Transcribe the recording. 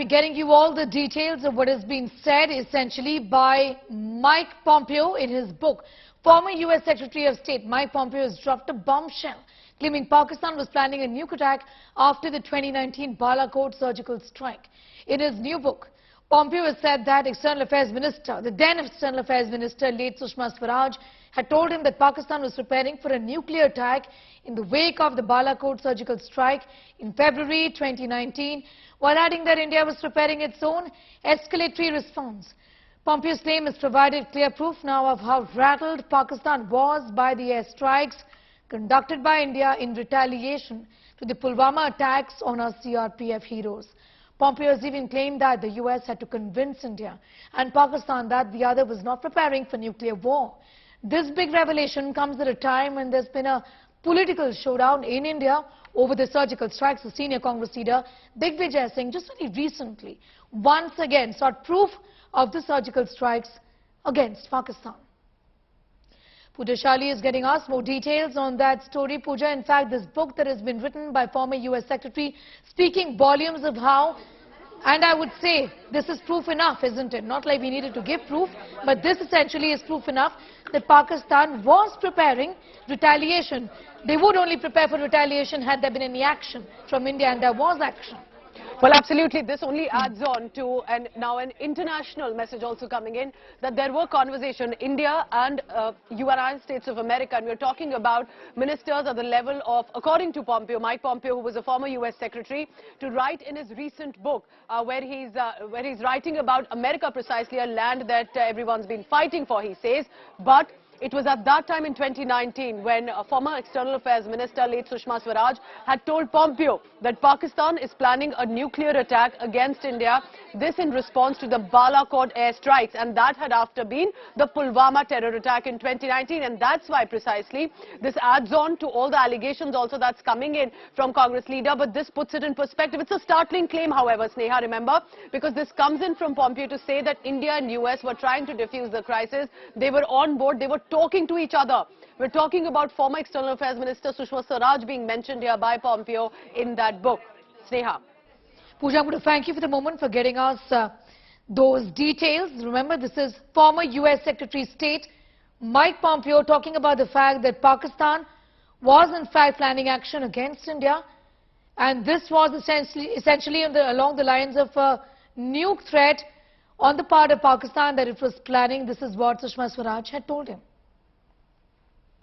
be getting you all the details of what has been said essentially by Mike Pompeo in his book. Former U.S. Secretary of State Mike Pompeo has dropped a bombshell, claiming Pakistan was planning a nuke attack after the 2019 Balakot surgical strike. In his new book, Pompeo has said that External Affairs Minister, the then External Affairs Minister, late Sushma Swaraj, had told him that Pakistan was preparing for a nuclear attack in the wake of the Balakot surgical strike in February 2019, while adding that India was preparing its own escalatory response. Pompeo's claim has provided clear proof now of how rattled Pakistan was by the airstrikes conducted by India in retaliation to the Pulwama attacks on our CRPF heroes. Pompeo has even claimed that the US had to convince India and Pakistan that the other was not preparing for nuclear war. This big revelation comes at a time when there's been a political showdown in India over the surgical strikes. The senior Congress leader Digvijay Singh just very recently once again sought proof of the surgical strikes against Pakistan. Pooja Shali is getting us more details on that story. Pooja, in fact, this book that has been written by former US Secretary speaking volumes of how, and I would say this is proof enough, isn't it? Not like we needed to give proof, but this essentially is proof enough that Pakistan was preparing retaliation. They would only prepare for retaliation had there been any action from India, and there was action. Well, absolutely. This only adds on to now an international message also coming in that there were conversations, India and United States of America, and we're talking about ministers at the level of, according to Pompeo, Mike Pompeo, who was a former US Secretary, to write in his recent book where he's writing about America, precisely a land that everyone's been fighting for, he says, but it was at that time in 2019 when former External Affairs Minister, late Sushma Swaraj, had told Pompeo that Pakistan is planning a nuclear attack against India, this in response to the Balakot airstrikes, and that had after been the Pulwama terror attack in 2019, and that's why precisely this adds on to all the allegations also that's coming in from Congress leader, but this puts it in perspective. It's a startling claim, however, Sneha, remember, because this comes in from Pompeo to say that India and US were trying to defuse the crisis. They were on board, they were talking to each other. We're talking about former External Affairs Minister Sushma Swaraj being mentioned here by Pompeo in that book. Sneha. Pooja, I'm going to thank you for the moment for getting us those details. Remember, this is former US Secretary of State Mike Pompeo talking about the fact that Pakistan was in fact planning action against India, and this was essentially along the lines of a nuke threat on the part of Pakistan that it was planning. This is what Sushma Swaraj had told him.